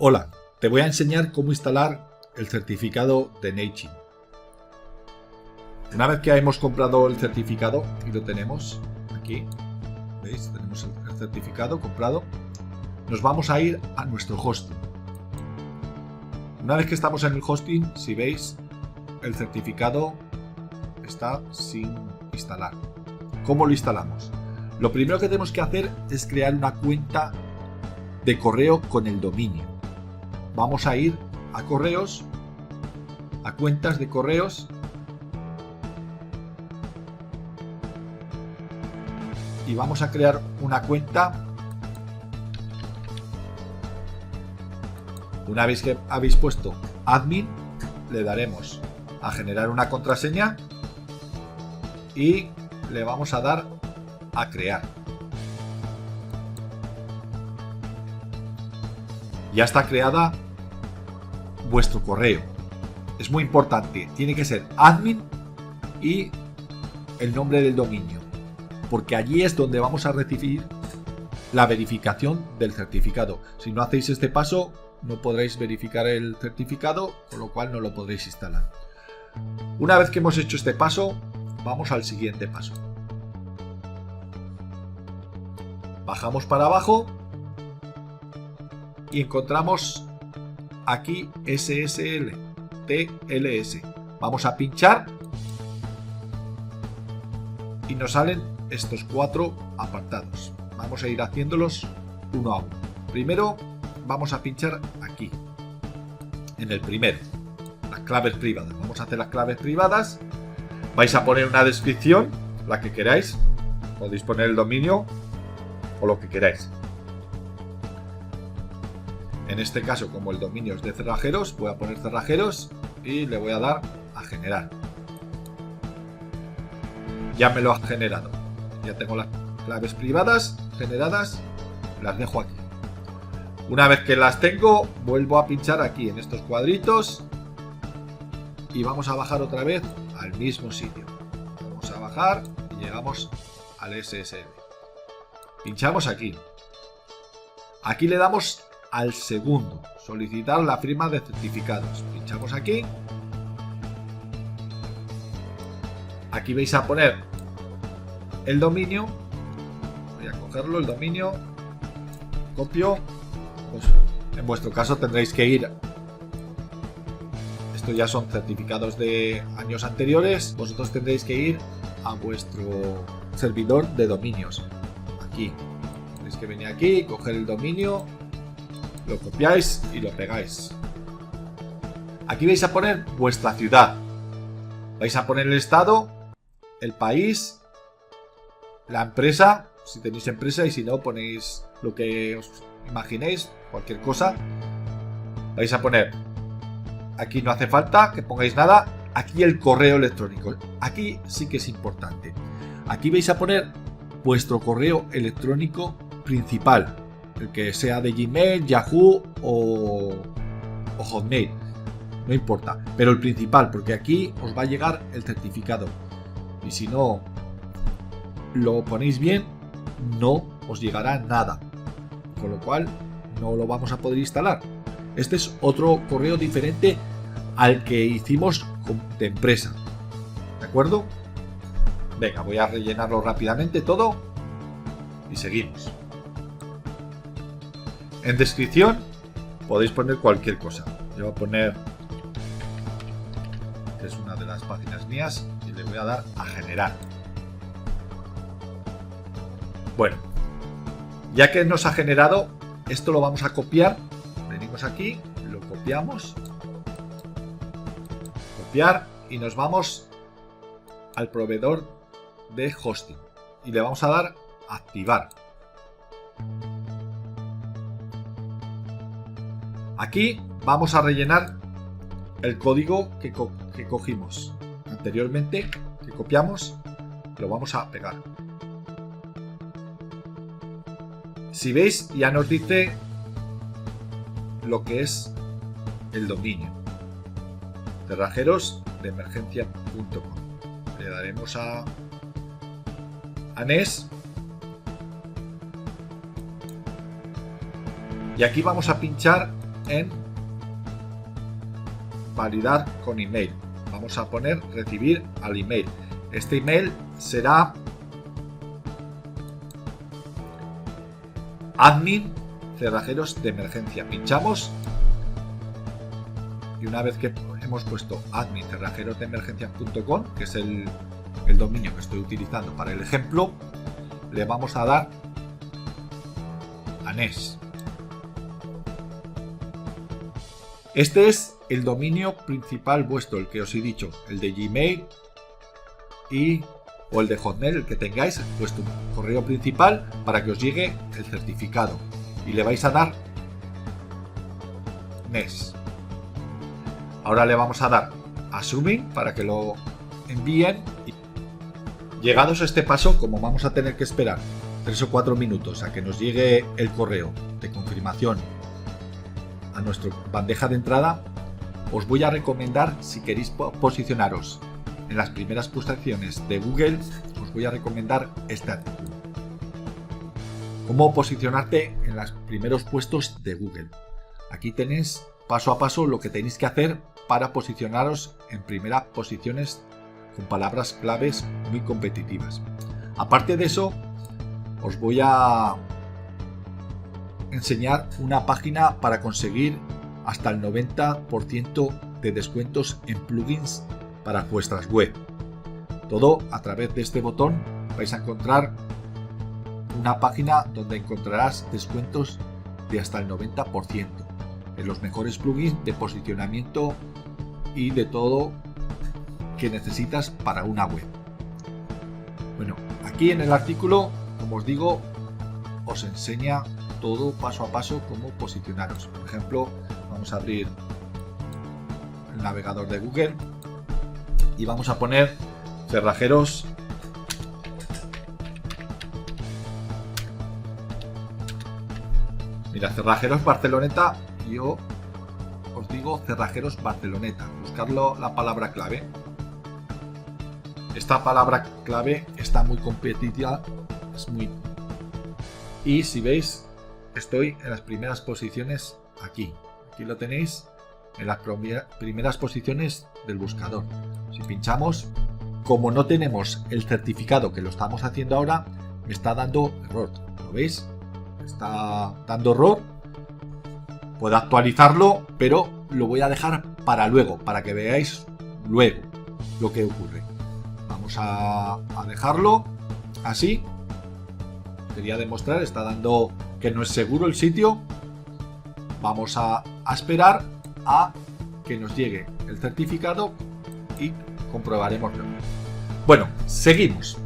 Hola, te voy a enseñar cómo instalar el certificado de Neighchin. Una vez que hemos comprado el certificado y lo tenemos aquí, ¿veis? Tenemos el certificado comprado. Nos vamos a ir a nuestro hosting. Una vez que estamos en el hosting, si veis, el certificado está sin instalar. ¿Cómo lo instalamos? Lo primero que tenemos que hacer es crear una cuenta de correo con el dominio. Vamos a ir a correos, a cuentas de correos, y vamos a crear una cuenta. Una vez que habéis puesto admin, le daremos a generar una contraseña y le vamos a dar a crear. Ya está creada vuestro correo. Es muy importante, tiene que ser admin y el nombre del dominio, porque allí es donde vamos a recibir la verificación del certificado. Si no hacéis este paso, no podréis verificar el certificado, con lo cual no lo podréis instalar. Una vez que hemos hecho este paso, vamos al siguiente paso. Bajamos para abajo y encontramos aquí SSL TLS. Vamos a pinchar y nos salen estos 4 apartados. Vamos a ir haciéndolos uno a uno. Primero vamos a pinchar aquí, en el primero, las claves privadas. Vamos a hacer las claves privadas. Vais a poner una descripción, la que queráis. Podéis poner el dominio o lo que queráis. En este caso, como el dominio es de cerrajeros, voy a poner cerrajeros y le voy a dar a generar. Ya me lo ha generado. Ya tengo las claves privadas generadas. Las dejo aquí. Una vez que las tengo, vuelvo a pinchar aquí en estos cuadritos y vamos a bajar otra vez al mismo sitio. Vamos a bajar y llegamos al SSL. Pinchamos aquí. Aquí le damos al segundo, solicitar la firma de certificados. Pinchamos aquí. Aquí vais a poner el dominio. Voy a cogerlo, el dominio. Copio. Pues en vuestro caso tendréis que ir. Esto ya son certificados de años anteriores. Vosotros tendréis que ir a vuestro servidor de dominios. Aquí. Tenéis que venir aquí, coger el dominio. Lo copiáis y lo pegáis. Aquí vais a poner vuestra ciudad. Vais a poner el estado, el país, la empresa, si tenéis empresa, y si no, ponéis lo que os imaginéis, cualquier cosa. Vais a poner, aquí no hace falta que pongáis nada, aquí el correo electrónico. Aquí sí que es importante. Aquí vais a poner vuestro correo electrónico principal, el que sea de Gmail, Yahoo o Hotmail, no importa, pero el principal, porque aquí os va a llegar el certificado y si no lo ponéis bien, no os llegará nada, con lo cual no lo vamos a poder instalar. Este es otro correo diferente al que hicimos de empresa, ¿de acuerdo? Venga, voy a rellenarlo rápidamente todo y seguimos. En descripción podéis poner cualquier cosa. Yo voy a poner, que es una de las páginas mías, y le voy a dar a generar. Bueno, ya que nos ha generado, esto lo vamos a copiar. Venimos aquí, lo copiamos, copiar, y nos vamos al proveedor de hosting y le vamos a dar a activar. Aquí vamos a rellenar el código que cogimos anteriormente, que copiamos, lo vamos a pegar. Si veis, ya nos dice lo que es el dominio. cerrajerosdeemergencia.com. Le daremos a NES y aquí vamos a pinchar en validar con email. Vamos a poner recibir al email. Este email será admin cerrajeros de emergencia. Pinchamos y una vez que hemos puesto admin cerrajerosdeemergencia.com, que es el dominio que estoy utilizando para el ejemplo, le vamos a dar a NES. Este es el dominio principal vuestro, el que os he dicho, el de Gmail o el de Hotmail, el que tengáis vuestro correo principal para que os llegue el certificado. Y le vais a dar NES. Ahora le vamos a dar Assuming para que lo envíen. Llegados a este paso, como vamos a tener que esperar 3 o 4 minutos a que nos llegue el correo de confirmación a nuestra bandeja de entrada, os voy a recomendar, si queréis posicionaros en las primeras posiciones de Google, os voy a recomendar este artículo. Cómo posicionarte en los primeros puestos de Google. Aquí tenéis paso a paso lo que tenéis que hacer para posicionaros en primeras posiciones con palabras claves muy competitivas. Aparte de eso, os voy a enseñar una página para conseguir hasta el 90% de descuentos en plugins para vuestras web. Todo a través de este botón vais a encontrar una página donde encontrarás descuentos de hasta el 90% en los mejores plugins de posicionamiento y de todo que necesitas para una web. Bueno, aquí en el artículo, como os digo, os enseña todo paso a paso cómo posicionaros. Por ejemplo, vamos a abrir el navegador de Google y vamos a poner cerrajeros cerrajeros Barceloneta. Yo os digo cerrajeros Barceloneta. Buscarlo la palabra clave. Esta palabra clave está muy competitiva, y si veis, estoy en las primeras posiciones aquí lo tenéis, en las primeras posiciones del buscador. Si pinchamos, como no tenemos el certificado que lo estamos haciendo ahora, me está dando error. ¿Lo veis? Está dando error. Puedo actualizarlo, pero lo voy a dejar para luego, para que veáis luego lo que ocurre. Vamos a dejarlo así. Quería demostrar, está dando que no es seguro el sitio. Vamos a esperar a que nos llegue el certificado y comprobaremos luego. Bueno, seguimos.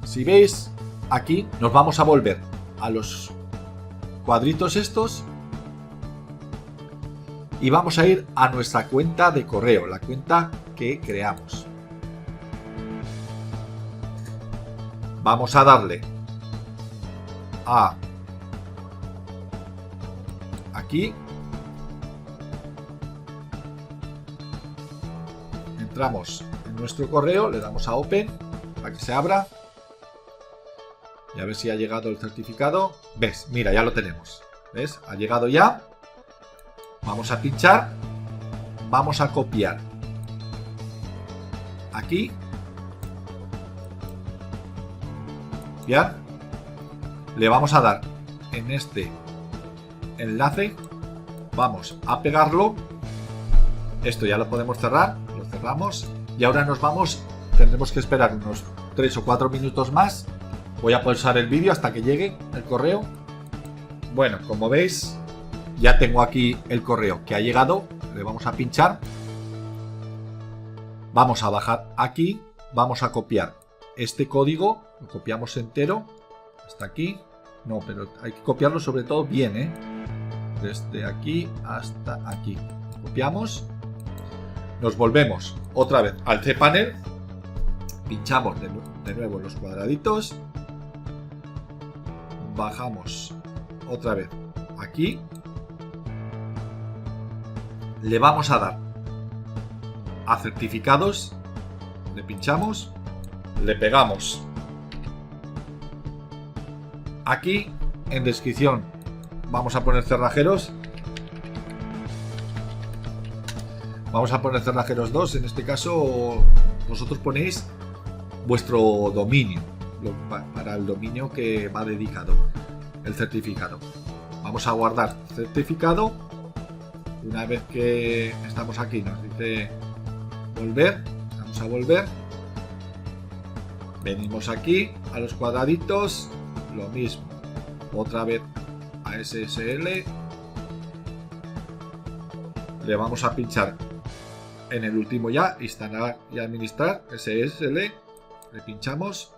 Si veis, aquí nos vamos a volver a los cuadritos estos y vamos a ir a nuestra cuenta de correo, la cuenta que creamos. Vamos a darle a aquí, entramos en nuestro correo, le damos a Open para que se abra y a ver si ha llegado el certificado. ¿Ves? Mira, ya lo tenemos. ¿Ves? Ha llegado ya. Vamos a pinchar, vamos a copiar aquí, ya, le vamos a dar en este enlace, vamos a pegarlo, esto ya lo podemos cerrar, lo cerramos y ahora nos vamos, tendremos que esperar unos 3 o 4 minutos más, voy a pausar el vídeo hasta que llegue el correo. Bueno, como veis, ya tengo aquí el correo que ha llegado, le vamos a pinchar, vamos a bajar aquí, vamos a copiar este código, lo copiamos entero, hasta aquí, no, pero hay que copiarlo sobre todo bien, desde aquí hasta aquí, copiamos, nos volvemos otra vez al cPanel, pinchamos de nuevo los cuadraditos, bajamos otra vez aquí, le vamos a dar a certificados, le pinchamos, le pegamos aquí, en descripción vamos a poner cerrajeros Vamos a poner cerrajeros 2. En este caso, vosotros ponéis vuestro dominio, para el dominio que va dedicado, el certificado. Vamos a guardar certificado. Una vez que estamos aquí, nos dice volver. Vamos a volver. Venimos aquí a los cuadraditos, lo mismo. Otra vez a SSL. Le vamos a pinchar en el último ya, instalar y administrar, SSL. Le pinchamos.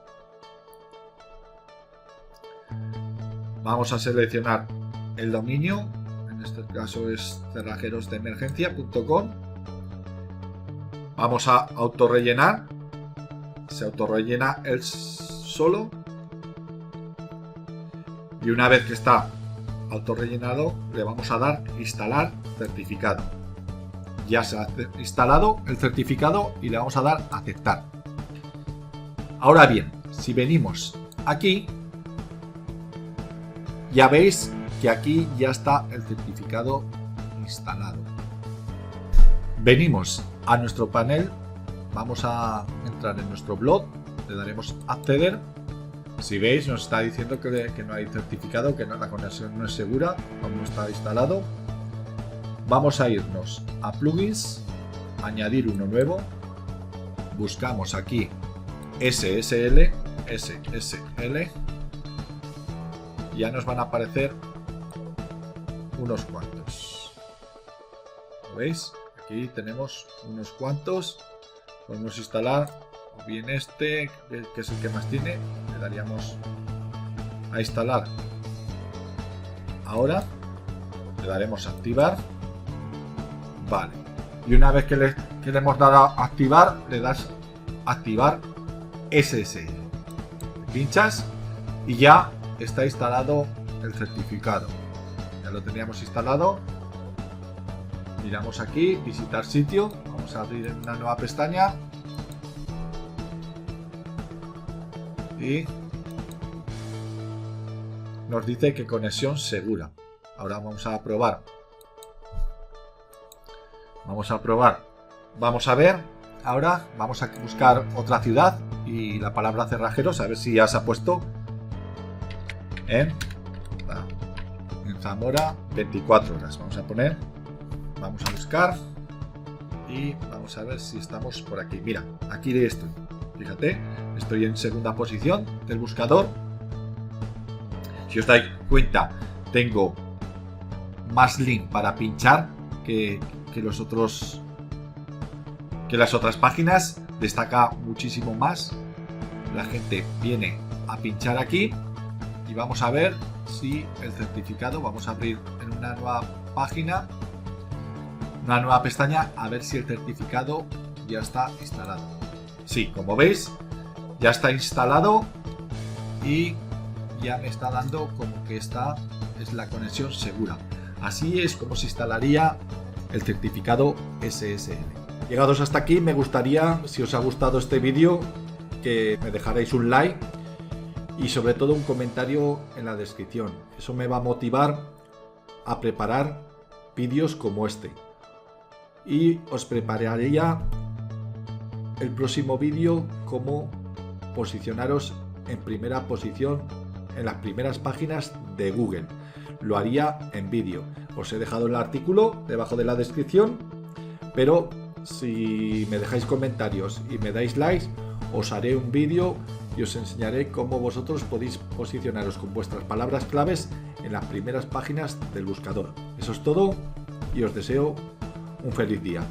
Vamos a seleccionar el dominio. En este caso es cerrajerosdeemergencia.com. Vamos a autorrellenar. Se autorrellena él solo. Y una vez que está autorrellenado, le vamos a dar instalar certificado. Ya se ha instalado el certificado y le vamos a dar aceptar. Ahora bien, si venimos aquí, ya veis que aquí ya está el certificado instalado. Venimos a nuestro panel, vamos a entrar en nuestro blog, le daremos acceder. Si veis, nos está diciendo que no hay certificado, que la conexión no es segura, aún no está instalado. Vamos a irnos a plugins, añadir uno nuevo, buscamos aquí SSL, ya nos van a aparecer unos cuantos. ¿Lo veis? Aquí tenemos unos cuantos. Podemos instalar o bien este, que es el que más tiene. Le daríamos a instalar. Ahora le daremos a activar. Vale. Y una vez que le hemos dado a activar, le das a activar SSL. Pinchas y ya está instalado el certificado. Ya lo teníamos instalado. Miramos aquí, visitar sitio. Vamos a abrir una nueva pestaña. Y nos dice que conexión segura. Ahora vamos a probar. Vamos a probar. Vamos a ver. Ahora vamos a buscar otra ciudad y la palabra cerrajeros, a ver si ya se ha puesto en Zamora 24 horas. Vamos a poner. Vamos a buscar y vamos a ver si estamos por aquí. Mira, aquí estoy. Fíjate, estoy en segunda posición del buscador. Si os dais cuenta, tengo más link para pinchar que las otras páginas. Destaca muchísimo más. La gente viene a pinchar aquí y vamos a ver si el certificado, vamos a abrir en una nueva página, una nueva pestaña, a ver si el certificado ya está instalado. Sí, como veis, ya está instalado y ya me está dando como que esta es la conexión segura. Así es como se instalaría el certificado SSL. Llegados hasta aquí, me gustaría, si os ha gustado este vídeo, que me dejarais un like y sobre todo un comentario en la descripción. Eso me va a motivar a preparar vídeos como este. Y os prepararía el próximo vídeo cómo posicionaros en primera posición en las primeras páginas de Google. Lo haría en vídeo. Os he dejado el artículo debajo de la descripción, pero si me dejáis comentarios y me dais likes, os haré un vídeo y os enseñaré cómo vosotros podéis posicionaros con vuestras palabras claves en las primeras páginas del buscador. Eso es todo y os deseo un feliz día.